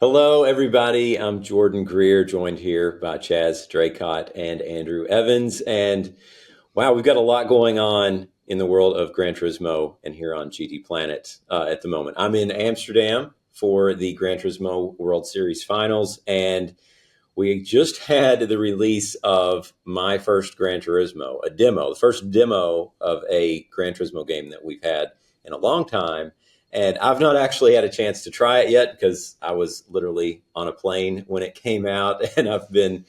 Hello, everybody. I'm Jordan Greer, joined here by Chaz Draycott and Andrew Evans. And wow, we've got a lot going on in the world of Gran Turismo and here on GTPlanet at the moment. I'm in Amsterdam for the Gran Turismo World Series Finals, and we just had the release of My First Gran Turismo, a demo, the first demo of a Gran Turismo game that we've had in a long time. And I've not actually had a chance to try it yet because I was literally on a plane when it came out, and I've been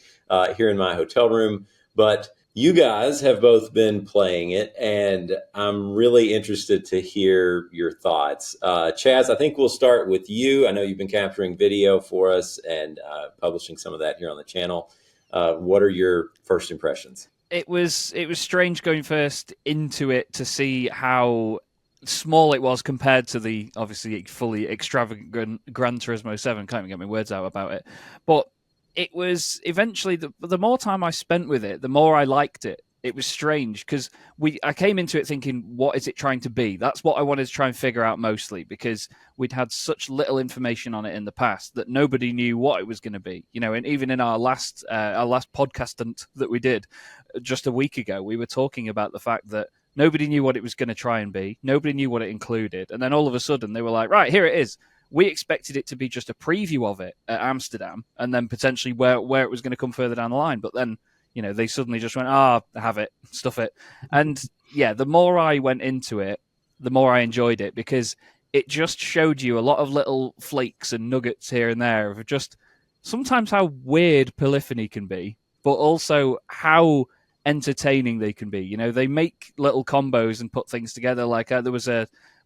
here in my hotel room. But you guys have both been playing it, and I'm really interested to hear your thoughts. Chaz, I think we'll start with you. I know you've been capturing video for us and publishing some of that here on the channel. What are your first impressions? It was strange going first into it to see how small it was compared to the obviously fully extravagant Gran Turismo 7. Can't even get my words out about it. But it was eventually the more time I spent with it, the more I liked it. It was strange because I came into it thinking, what is it trying to be? That's what I wanted to try and figure out mostly because we'd had such little information on it in the past that nobody knew what it was going to be. And even in our last podcast that we did just a week ago, we were talking about the fact that nobody knew what it was going to try and be. Nobody knew what it included. And then all of a sudden they were like, right, here it is. We expected it to be just a preview of it at Amsterdam and then potentially where it was going to come further down the line. But then, they suddenly just went, have it, stuff it. And yeah, the more I went into it, the more I enjoyed it because it just showed you a lot of little flakes and nuggets here and there of just sometimes how weird polyphony can be, but also how entertaining they can be. They make little combos and put things together. Like there was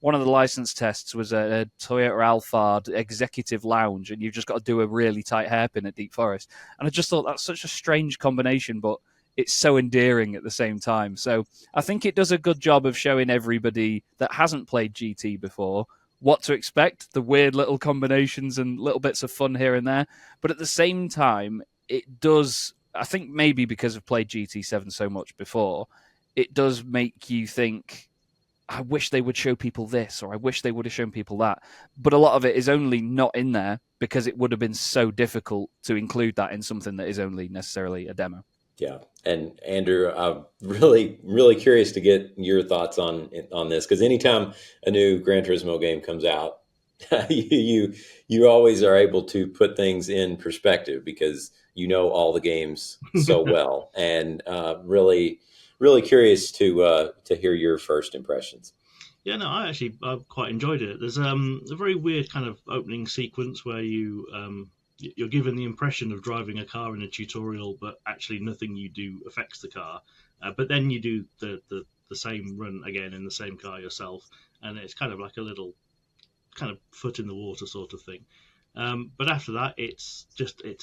one of the license tests was a Toyota Alphard executive lounge, and you've just got to do a really tight hairpin at Deep Forest. And I just thought that's such a strange combination, but it's so endearing at the same time. So I think it does a good job of showing everybody that hasn't played GT before what to expect, the weird little combinations and little bits of fun here and there. But at the same time, it does, I think maybe because I've played GT7 so much before, it does make you think, I wish they would show people this, or I wish they would have shown people that. But a lot of it is only not in there because it would have been so difficult to include that in something that is only necessarily a demo. Yeah, and Andrew, I'm really, really curious to get your thoughts on this because anytime a new Gran Turismo game comes out, you always are able to put things in perspective because you know all the games so well, and really, really curious to hear your first impressions. Yeah, no, I quite enjoyed it. There's a very weird kind of opening sequence where you're given the impression of driving a car in a tutorial, but actually nothing you do affects the car. But then you do the same run again in the same car yourself, and it's kind of like a little kind of foot in the water sort of thing. But after that, it's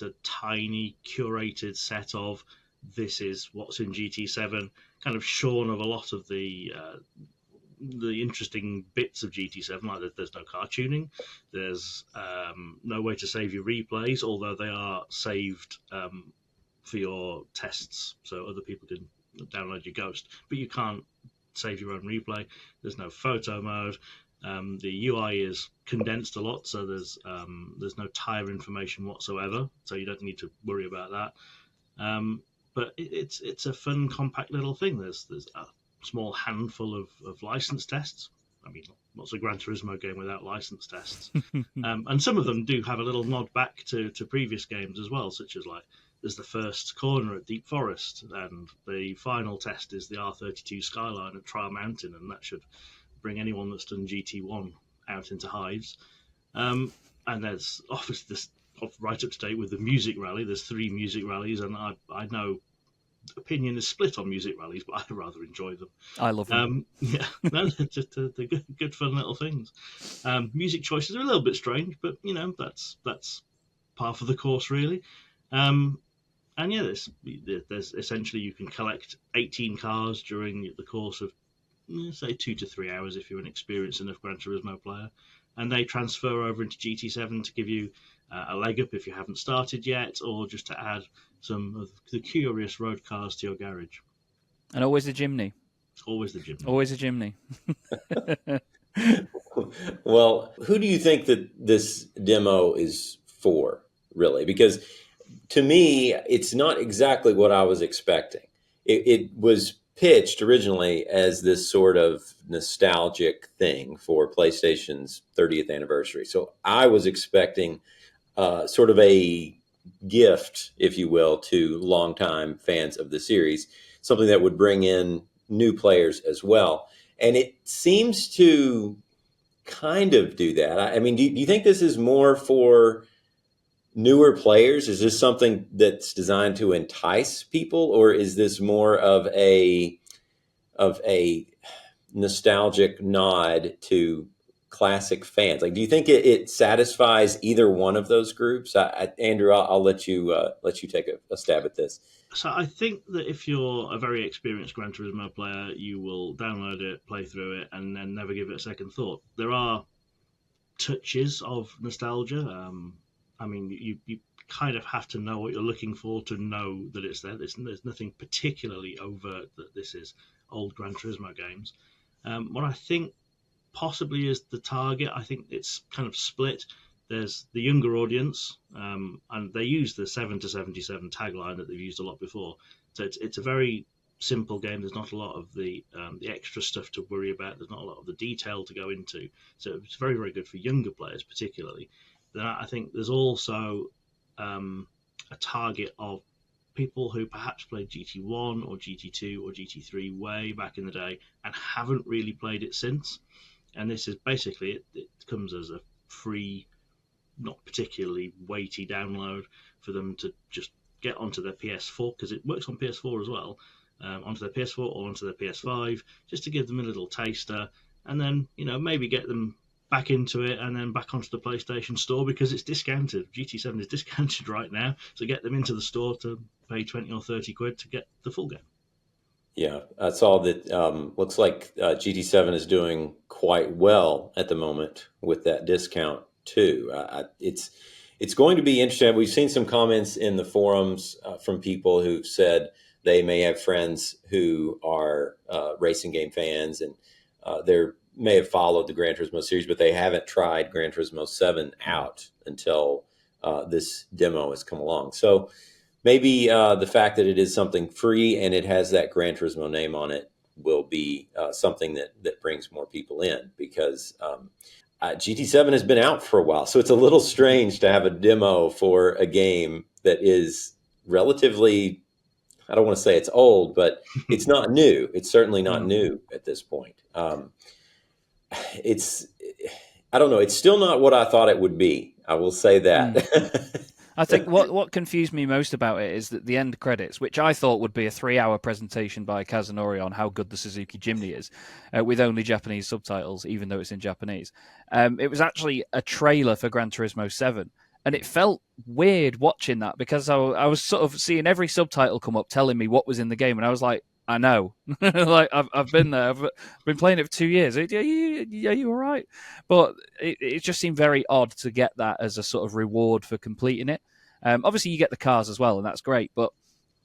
a tiny curated set of this is what's in GT7, kind of shorn of a lot of the interesting bits of GT7, like there's no car tuning, there's no way to save your replays, although they are saved for your tests, so other people can download your Ghost, but you can't save your own replay. There's no photo mode. The UI is condensed a lot, so there's no tire information whatsoever, so you don't need to worry about that. But it's a fun, compact little thing. There's a small handful of license tests. I mean, what's a Gran Turismo game without license tests? And some of them do have a little nod back to previous games as well, such as like there's the first corner at Deep Forest, and the final test is the R32 Skyline at Trial Mountain, and that should bring anyone that's done GT1 out into hives. And there's obviously this right up to date with the music rally. There's 3 music rallies, and I know opinion is split on music rallies, but I rather enjoy them. I love them. Yeah, no, they're good, fun little things. Music choices are a little bit strange, but that's par for the course, really. And yeah, there's essentially you can collect 18 cars during the course of say 2 to 3 hours if you're an experienced enough Gran Turismo player, and they transfer over into GT7 to give you a leg up if you haven't started yet, or just to add some of the curious road cars to your garage. And always a Jimny. Always the Jimny. Always a Jimny. Well, who do you think that this demo is for, really, because to me, it's not exactly what I was expecting. It was pitched originally as this sort of nostalgic thing for PlayStation's 30th anniversary. So I was expecting sort of a gift, if you will, to longtime fans of the series, something that would bring in new players as well. And it seems to kind of do that. I mean, do you think this is more for newer players? Is this something that's designed to entice people, or is this more of a nostalgic nod to classic fans? Like, do you think it satisfies either one of those groups? Andrew, I'll let you take a stab at this. So I think that if you're a very experienced Gran Turismo player, you will download it, play through it, and then never give it a second thought. There are touches of nostalgia. I mean, you kind of have to know what you're looking for to know that it's there. There's nothing particularly overt that this is old Gran Turismo games. What I think possibly is the target, I think it's kind of split. There's the younger audience, and they use the 7 to 77 tagline that they've used a lot before. So it's a very simple game. There's not a lot of the extra stuff to worry about. There's not a lot of the detail to go into. So it's very, very good for younger players, particularly. Then I think there's also a target of people who perhaps played GT1 or GT2 or GT3 way back in the day and haven't really played it since. And this is basically it comes as a free, not particularly weighty download for them to just get onto their PS4, because it works on PS4 as well, onto their PS4 or onto their PS5, just to give them a little taster, and then maybe get them back into it and then back onto the PlayStation Store, because it's discounted. GT7 is discounted right now, so get them into the store to pay 20 or 30 quid to get the full game. Yeah, I saw that. Looks like GT7 is doing quite well at the moment with that discount too. It's going to be interesting. We've seen some comments in the forums from people who've said they may have friends who are racing game fans, and they may have followed the Gran Turismo series, but they haven't tried Gran Turismo 7 out until this demo has come along. So maybe the fact that it is something free and it has that Gran Turismo name on it will be something that brings more people in, because GT7 has been out for a while. So it's a little strange to have a demo for a game that is relatively, I don't want to say it's old, but it's not new. It's certainly not new at this point. I don't know. It's still not what I thought it would be. I will say that. I think what confused me most about it is that the end credits, which I thought would be a 3-hour presentation by Kazunori on how good the Suzuki Jimny is, with only Japanese subtitles, even though it's in Japanese. It was actually a trailer for Gran Turismo 7. And it felt weird watching that, because I was sort of seeing every subtitle come up telling me what was in the game. And I was like, I know. Like, I've been there. I've been playing it for 2 years. Are you all right? But it just seemed very odd to get that as a sort of reward for completing it. Obviously, you get the cars as well, and that's great. But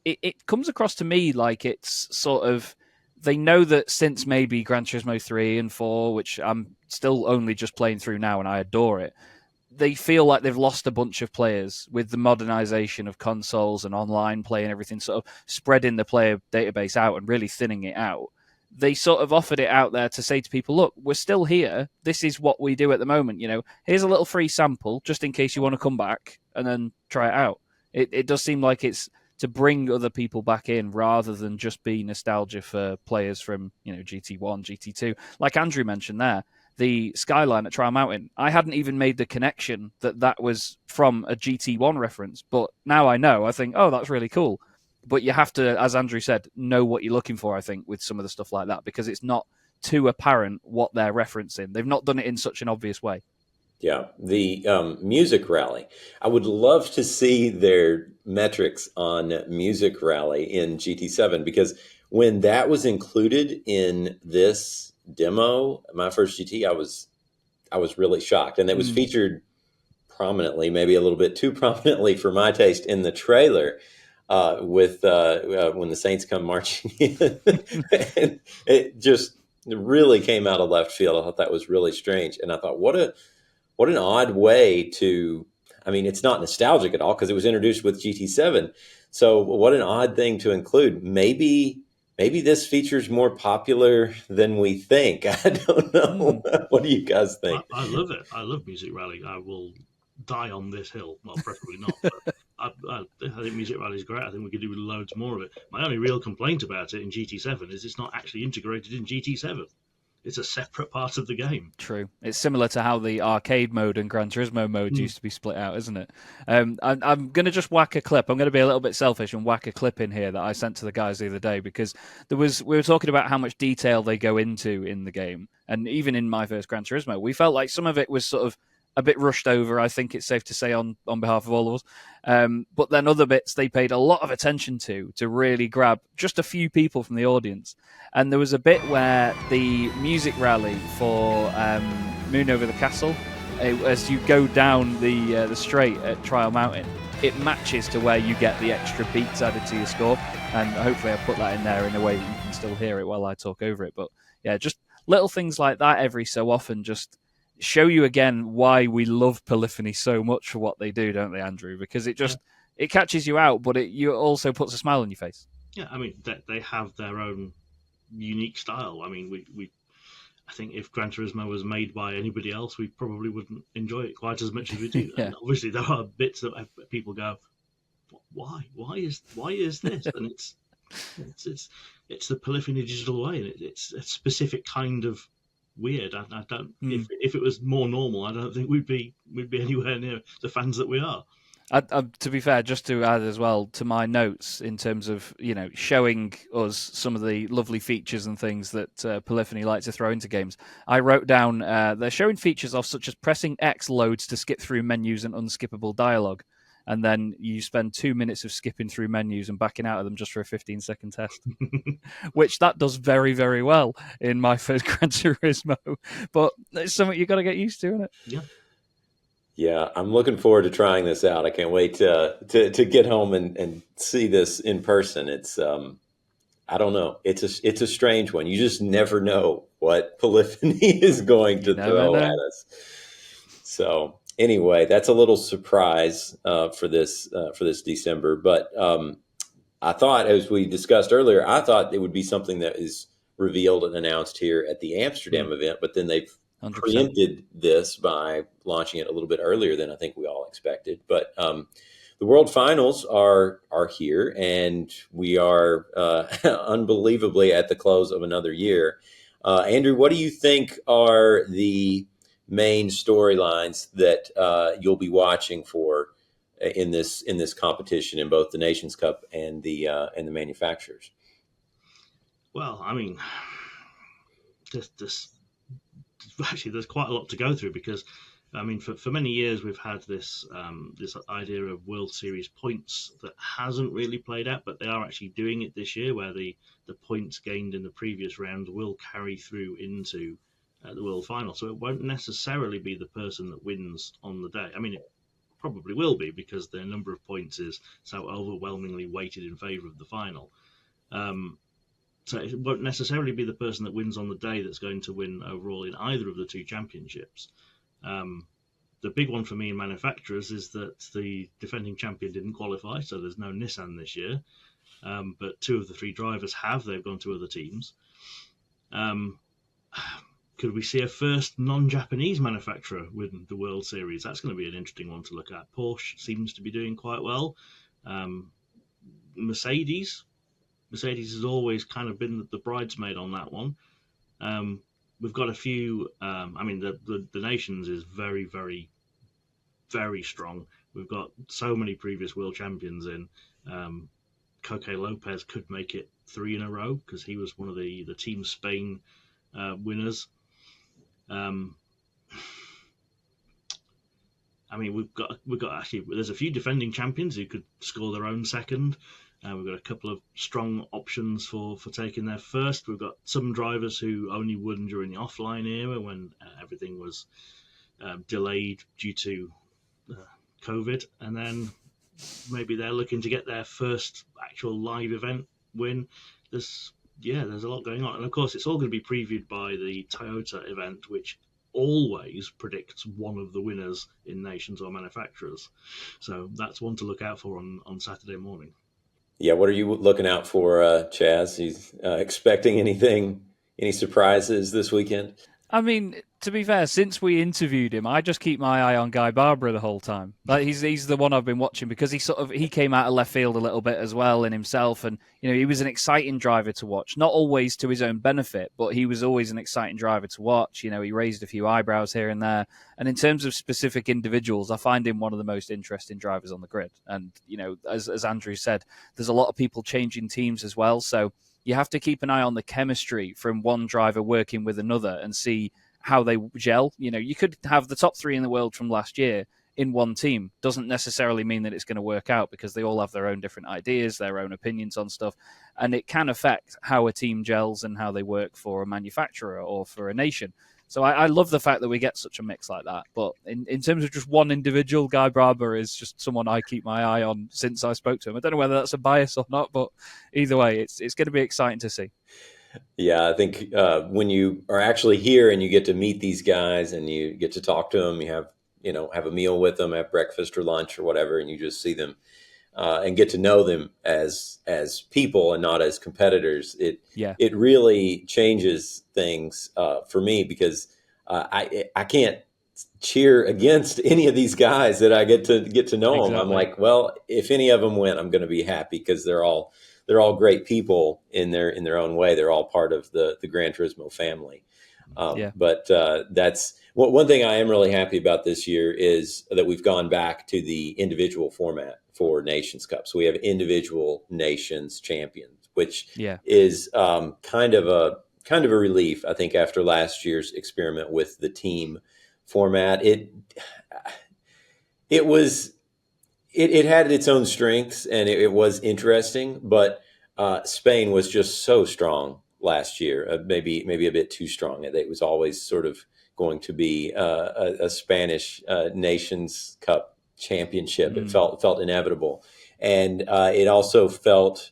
it comes across to me like it's sort of, they know that since maybe Gran Turismo 3 and 4, which I'm still only just playing through now and I adore it, they feel like they've lost a bunch of players with the modernization of consoles and online play and everything, sort of spreading the player database out and really thinning it out. They sort of offered it out there to say to people, look, we're still here. This is what we do at the moment. Here's a little free sample just in case you want to come back and then try it out. It does seem like it's to bring other people back in rather than just be nostalgia for players from, GT1, GT2. Like Andrew mentioned there, the skyline at Trial Mountain, I hadn't even made the connection that was from a GT1 reference, but now I know. I think, oh, that's really cool. But you have to, as Andrew said, know what you're looking for, I think, with some of the stuff like that, because it's not too apparent what they're referencing. They've not done it in such an obvious way. Yeah, the Music Rally. I would love to see their metrics on Music Rally in GT7, because when that was included in this demo, My First GT, I was really shocked, and it was featured prominently, maybe a little bit too prominently for my taste, in the trailer with when the Saints come marching in. And it just really came out of left field. I thought that was really strange, and I thought, what an odd way to I mean, it's not nostalgic at all because it was introduced with GT7. So what an odd thing to include. Maybe this feature's more popular than we think. I don't know. What do you guys think? I love it. I love Music Rally. I will die on this hill. Well, preferably not, but I think Music Rally is great. I think we could do loads more of it. My only real complaint about it in GT7 is it's not actually integrated in GT7. It's a separate part of the game. True. It's similar to how the arcade mode and Gran Turismo modes used to be split out, isn't it? I'm going to just whack a clip. I'm going to be a little bit selfish and whack a clip in here that I sent to the guys the other day because we were talking about how much detail they go into in the game. And even in My First Gran Turismo, we felt like some of it was sort of a bit rushed over, I think it's safe to say on behalf of all of us. But then other bits they paid a lot of attention to really grab just a few people from the audience. And there was a bit where the music rally for Moon Over the Castle, as you go down the straight at Trial Mountain, it matches to where you get the extra beats added to your score. And hopefully I put that in there in a way that you can still hear it while I talk over it. But yeah, just little things like that every so often just show you again why we love Polyphony so much for what they do, don't they, Andrew? Because it just it catches you out, but you also puts a smile on your face. Yeah, I mean they have their own unique style. I mean, I think if Gran Turismo was made by anybody else, we probably wouldn't enjoy it quite as much as we do. Yeah. And obviously, there are bits that people go, "Why? Why is this?" And it's the Polyphony digital way, and it's a specific kind of weird. I don't. If it was more normal, I don't think we'd be anywhere near the fans that we are. To be fair, just to add as well to my notes in terms of showing us some of the lovely features and things that Polyphony like to throw into games, I wrote down they're showing features of such as pressing X loads to skip through menus and unskippable dialogue, and then you spend 2 minutes of skipping through menus and backing out of them just for a 15-second test, which that does very, very well in My First Gran Turismo. But it's something you've got to get used to, isn't it? Yeah. Yeah, I'm looking forward to trying this out. I can't wait to get home and see this in person. It's I don't know. It's a strange one. You just never know what Polyphony is going to throw at us. So anyway, that's a little surprise for this December. But I thought, as we discussed earlier, I thought it would be something that is revealed and announced here at the Amsterdam event. But then they've 100%. Preempted this by launching it a little bit earlier than I think we all expected. But the World Finals are here, and we are unbelievably at the close of another year. Andrew, what do you think are the main storylines that you'll be watching for in this competition in both the Nations Cup and the manufacturers? Well, I mean, actually there's quite a lot to go through because, I mean, for many years we've had this idea of World Series points that hasn't really played out, but they are actually doing it this year, where the points gained in the previous round will carry through into the World Final. So it won't necessarily be the person that wins on the day. I mean, it probably will be because the number of points is so overwhelmingly weighted in favour of the final. So it won't necessarily be the person that wins on the day that's going to win overall in either of the two championships. The big one for me in manufacturers is that the defending champion didn't qualify, so there's no Nissan this year. But 2 of the 3 drivers have. They've gone to other teams. Could we see a first non-Japanese manufacturer win the World Series? That's going to be an interesting one to look at. Porsche seems to be doing quite well. Mercedes has always kind of been the bridesmaid on that one. We've got a few. I mean, the Nations is very, very, very strong. We've got so many previous world champions in. Coque Lopez could make it 3 in a row because he was one of the Team Spain winners. I mean, we've got actually. There's a few defending champions who could score their own second. We've got a couple of strong options for taking their first. We've got some drivers who only won during the offline era when everything was delayed due to COVID, and then maybe they're looking to get their first actual live event win. There's a lot going on, and of course it's all going to be previewed by the Toyota event, which always predicts one of the winners in nations or manufacturers. So that's one to look out for on Saturday morning. Yeah, what are you looking out for, Chaz? He's expecting anything, any surprises this weekend? I mean, to be fair, since we interviewed him, I just keep my eye on Guy Barbara the whole time. Like he's the one I've been watching because he came out of left field a little bit as well in himself, and he was an exciting driver to watch. Not always to his own benefit, but he was always an exciting driver to watch. He raised a few eyebrows here and there. And in terms of specific individuals, I find him one of the most interesting drivers on the grid. And as Andrew said, there's a lot of people changing teams as well, so you have to keep an eye on the chemistry from one driver working with another and see how they gel. You could have the top 3 in the world from last year in one team. Doesn't necessarily mean that it's going to work out because they all have their own different ideas, their own opinions on stuff, and it can affect how a team gels and how they work for a manufacturer or for a nation. So I love the fact that we get such a mix like that. But in terms of just one individual, Guy Barber is just someone I keep my eye on since I spoke to him. I don't know whether that's a bias or not, but either way, it's going to be exciting to see. Yeah, I think when you are actually here and you get to meet these guys and you get to talk to them, have a meal with them, have breakfast or lunch or whatever, and you just see them and get to know them as people and not as competitors. It really changes things for me because I can't cheer against any of these guys that I get to know them. I'm Exactly. like, well, if any of them win, I'm going to be happy because they're all great people in their own way. They're all part of the Gran Turismo family. But that's one thing I am really happy about this year is that we've gone back to the individual format for Nations Cup. So we have individual nations champions, which is kind of a relief, I think, after last year's experiment with the team format. It had its own strengths and it was interesting, but Spain was just so strong last year, maybe a bit too strong. It was always sort of going to be a Spanish Nations Cup championship. It felt inevitable, and it also felt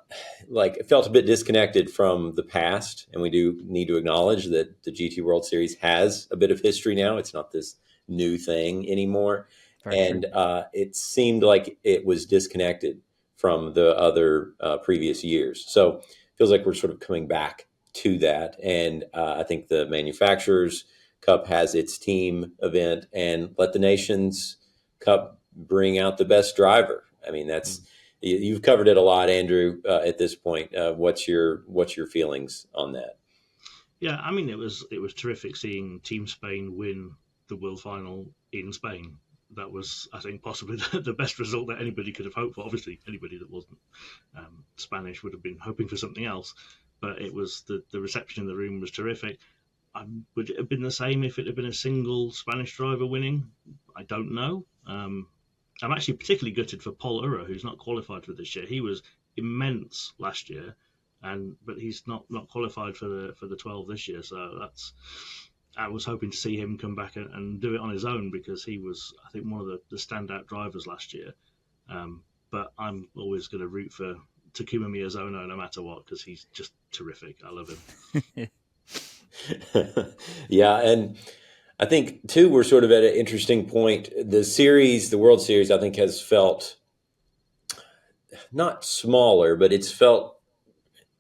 a bit disconnected from the past. And we do need to acknowledge that the GT World Series has a bit of history now. It's not this new thing anymore. And it seemed like it was disconnected from the other previous years. So it feels like we're sort of coming back to that. And I think the Manufacturers Cup has its team event, and let the Nations Cup bring out the best driver. I mean, you've covered it a lot, Andrew, at this point. What's your feelings on that? Yeah, I mean, it was terrific seeing Team Spain win the World Final in Spain. That was, I think, possibly the best result that anybody could have hoped for. Obviously, anybody that wasn't Spanish would have been hoping for something else. But it was the reception in the room was terrific. Would it have been the same if it had been a single Spanish driver winning? I don't know. I'm actually particularly gutted for Paul Urra, who's not qualified for this year. He was immense last year, but he's not qualified for the 12 this year. So I was hoping to see him come back and do it on his own because he was, I think, one of the standout drivers last year. But I'm always going to root for Takuma Miyazono no matter what because he's just terrific. I love him. Yeah, and I think too we're sort of at an interesting point. The World Series, I think, has felt not smaller, but it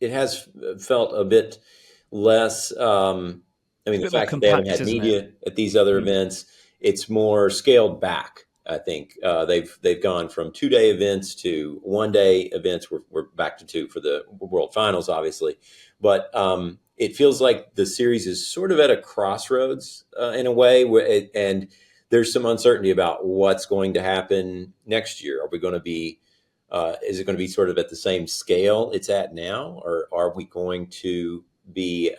has felt a bit less. The fact that they haven't had media at these other events, it's more scaled back. I think they've gone from 2-day events to 1-day events. We're back to 2 for the World Finals, obviously, but it feels like the series is sort of at a crossroads in a way, and there's some uncertainty about what's going to happen next year. Are we going to be is it going to be sort of at the same scale it's at now, or are we going to be?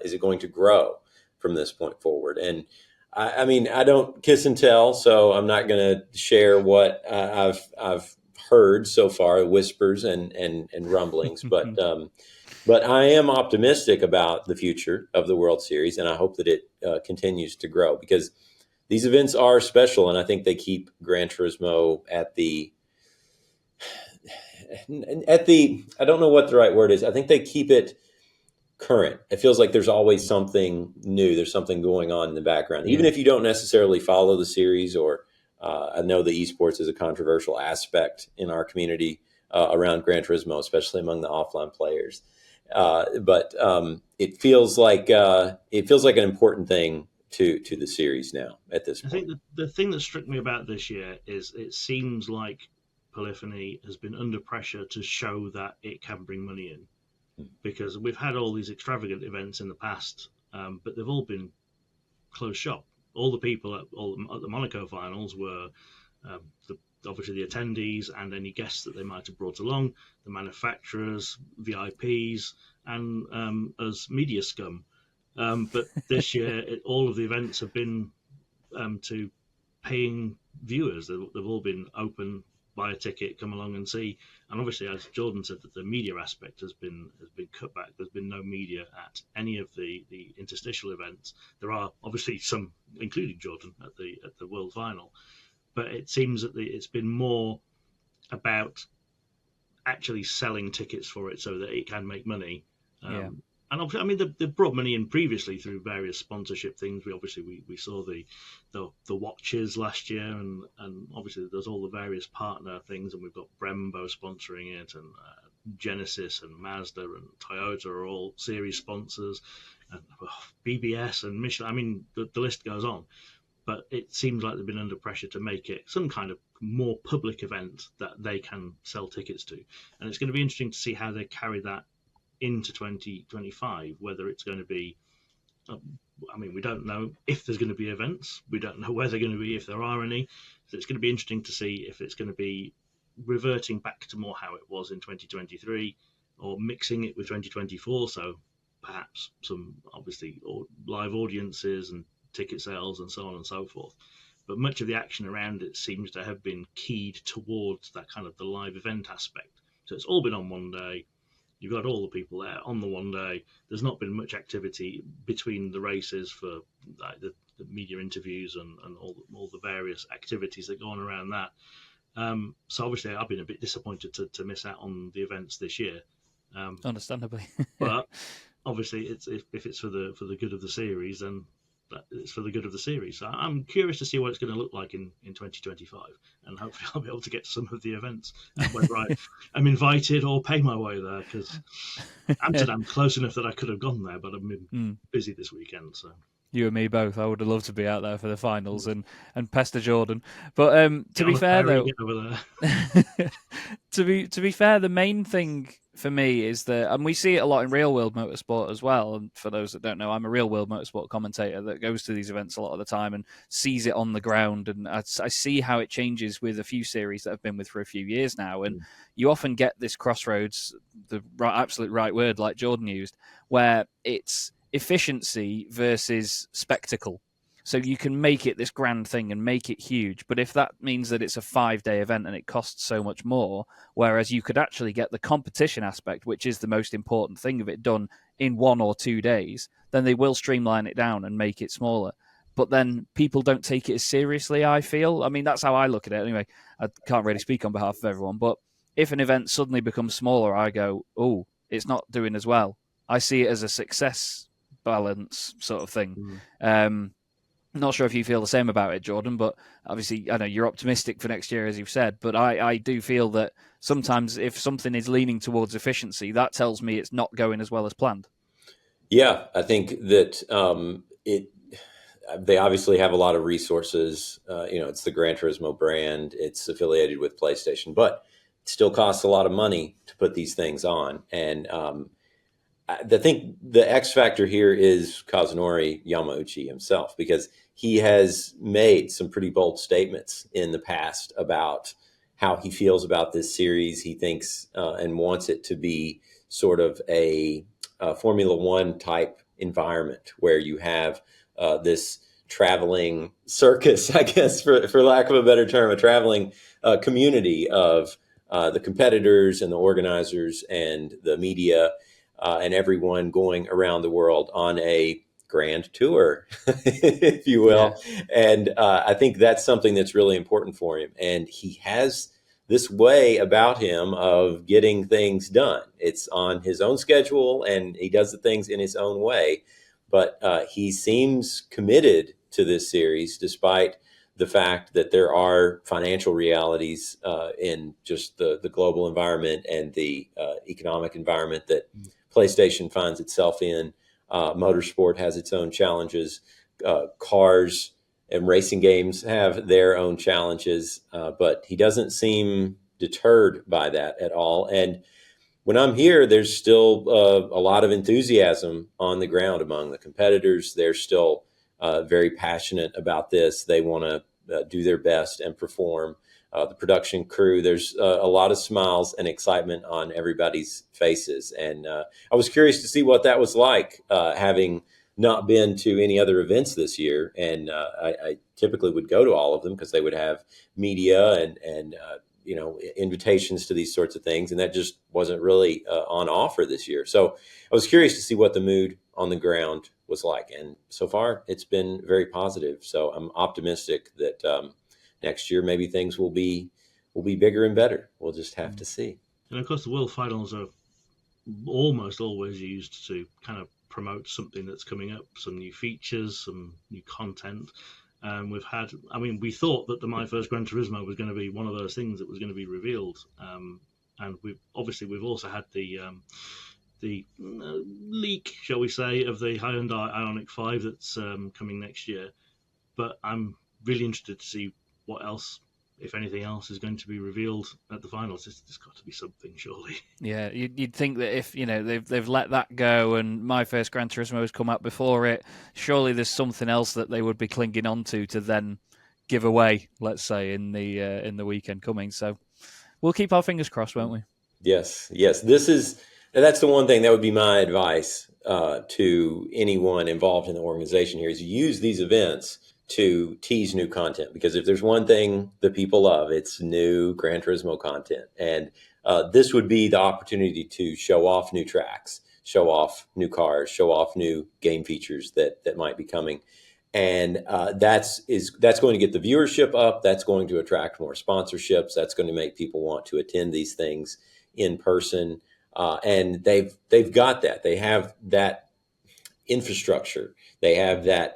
Is it going to grow from this point forward? And I mean, I don't kiss and tell, so I'm not going to share what I've heard so far, whispers and rumblings, but I am optimistic about the future of the World Series, and I hope that it continues to grow because these events are special, and I think they keep Gran Turismo at the I don't know what the right word is. I think they keep it current. It feels like there's always something new. There's something going on in the background, even Yeah. if you don't necessarily follow the series. Or I know the esports is a controversial aspect in our community around Gran Turismo, especially among the offline players. But it feels like an important thing to the series now at this I point. think the thing that struck me about this year is it seems like Polyphony has been under pressure to show that it can bring money in, because we've had all these extravagant events in the past, but they've all been closed shop. All the people at the Monaco finals were obviously the attendees and any guests that they might have brought along, the manufacturers, VIPs, and as media scum. But this year, all of the events have been to paying viewers. They've all been open, buy a ticket, come along and see. And obviously, as Jordan said, that the media aspect has been cut back. There's been no media at any of the interstitial events. There are obviously some, including Jordan, at the World Final, but it seems that it's been more about actually selling tickets for it so that it can make money. Yeah. And obviously, I mean, they've brought money in previously through various sponsorship things. We saw the watches last year, and obviously there's all the various partner things, and we've got Brembo sponsoring it, and Genesis and Mazda and Toyota are all series sponsors, and BBS and Michelin. I mean, the list goes on. But it seems like they've been under pressure to make it some kind of more public event that they can sell tickets to. And it's going to be interesting to see how they carry that into 2025, whether it's going to be, I mean, we don't know if there's going to be events. We don't know where they're going to be, if there are any. So it's going to be interesting to see if it's going to be reverting back to more how it was in 2023, or mixing it with 2024. So perhaps some, obviously, live audiences and ticket sales and so on and so forth. But much of the action around it seems to have been keyed towards that kind of the live event aspect. So it's all been on one day. You've got all the people there on the one day. There's not been much activity between the races for like the media interviews and all the various activities that go on around that. So obviously, I've been a bit disappointed to miss out on the events this year. Understandably. But obviously, if it's for the good of the series, then it's for the good of the series. So I'm curious to see what it's going to look like in 2025, and hopefully I'll be able to get to some of the events, whether I'm invited or pay my way there, because Amsterdam's close enough that I could have gone there, but I've been busy this weekend. So you and me both. I would have loved to be out there for the finals and pester Jordan. But to be fair, though, to be fair, the main thing for me is that, and we see it a lot in real world motorsport as well. And for those that don't know, I'm a real world motorsport commentator that goes to these events a lot of the time and sees it on the ground. And I see how it changes with a few series that I've been with for a few years now. And you often get this crossroads, the absolute right word, like Jordan used, where it's efficiency versus spectacle. So you can make it this grand thing and make it huge, but if that means that it's a 5-day event and it costs so much more, whereas you could actually get the competition aspect, which is the most important thing of it, done in 1 or 2 days, then they will streamline it down and make it smaller. But then people don't take it as seriously, I feel. I mean, that's how I look at it. Anyway, I can't really speak on behalf of everyone, but if an event suddenly becomes smaller, I go, oh, it's not doing as well. I see it as a success balance sort of thing. Not sure if you feel the same about it, Jordan, but obviously I know you're optimistic for next year, as you've said, but I do feel that sometimes if something is leaning towards efficiency, that tells me it's not going as well as planned. Yeah, I think that they obviously have a lot of resources. It's the Gran Turismo brand. It's affiliated with PlayStation, but it still costs a lot of money to put these things on. And I think the X factor here is Kazunori Yamauchi himself, because he has made some pretty bold statements in the past about how he feels about this series. He thinks and wants it to be sort of a Formula One type environment where you have this traveling circus, I guess, for lack of a better term, a traveling community of the competitors and the organizers and the media and everyone going around the world on a grand tour, if you will. Yeah. And I think that's something that's really important for him. And he has this way about him of getting things done. It's on his own schedule, and he does the things in his own way. But he seems committed to this series, despite the fact that there are financial realities in just the global environment and the economic environment that PlayStation finds itself in. Motorsport has its own challenges. Cars and racing games have their own challenges, but he doesn't seem deterred by that at all. And when I'm here, there's still a lot of enthusiasm on the ground among the competitors. They're still very passionate about this. They want to do their best and perform. The production crew, there's a lot of smiles and excitement on everybody's faces. And I was curious to see what that was like, having not been to any other events this year. And I typically would go to all of them because they would have media and invitations to these sorts of things. And that just wasn't really on offer this year. So I was curious to see what the mood on the ground was like. And so far, it's been very positive. So I'm optimistic that next year maybe things will be bigger and better. We'll just have to see. And of course, the World Finals are almost always used to kind of promote something that's coming up, some new features, some new content. We thought that the My First Gran Turismo was going to be one of those things that was going to be revealed. And we've also had the leak, shall we say, of the Hyundai Ioniq 5 that's coming next year. But I'm really interested to see what else, if anything else, is going to be revealed at the finals. There's got to be something, surely. Yeah, you'd think that if they've let that go and My First Gran Turismo has come out before it, surely there's something else that they would be clinging on to then give away, let's say, in the weekend coming. So we'll keep our fingers crossed, won't we? Yes. That's the one thing that would be my advice to anyone involved in the organization here, is use these events to tease new content. Because if there's one thing that people love, it's new Gran Turismo content. And this would be the opportunity to show off new tracks, show off new cars, show off new game features that might be coming. And that's going to get the viewership up. That's going to attract more sponsorships. That's going to make people want to attend these things in person. And they've got that. They have that infrastructure. They have that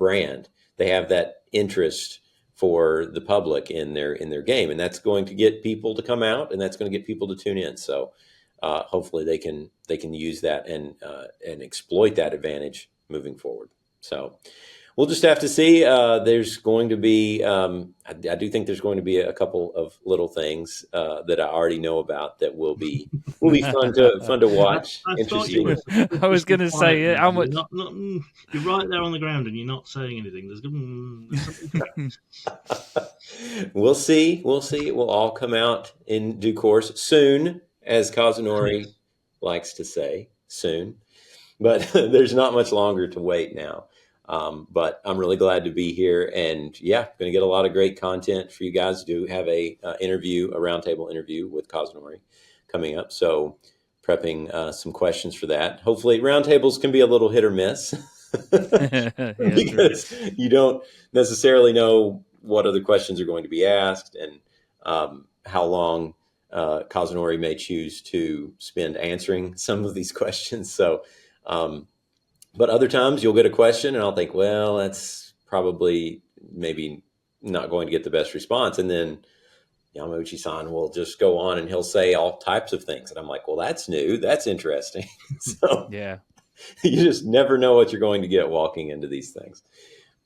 brand. They have that interest for the public in their game, and that's going to get people to come out, and that's going to get people to tune in. So hopefully they can use that and exploit that advantage moving forward. So we'll just have to see. There's going to be, I do think there's going to be a couple of little things that I already know about that will be fun to watch. I thought Interesting. you I was going to say, how much? You're right there on the ground and you're not saying anything. There's something. We'll see. It will all come out in due course, soon, as Kazunori likes to say, soon. But there's not much longer to wait now. But I'm really glad to be here, and going to get a lot of great content for you guys. Do have a roundtable interview with Kazunori coming up. So prepping some questions for that. Hopefully roundtables can be a little hit or miss because you don't necessarily know what other questions are going to be asked and how long Kazunori may choose to spend answering some of these questions. So, but other times you'll get a question and I'll think, well, that's probably maybe not going to get the best response. And then Yamauchi-san will just go on and he'll say all types of things. And I'm like, well, that's new. That's interesting. So yeah, you just never know what you're going to get walking into these things.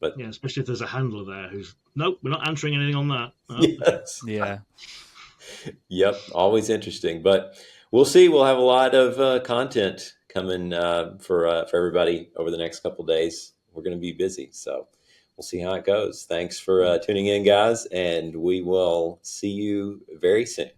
But yeah, especially if there's a handler there who's, nope, we're not answering anything on that. Oh, yes. Yeah. Yep. Always interesting. But we'll see. We'll have a lot of content coming for everybody over the next couple of days. We're going to be busy. So we'll see how it goes. Thanks for tuning in, guys. And we will see you very soon.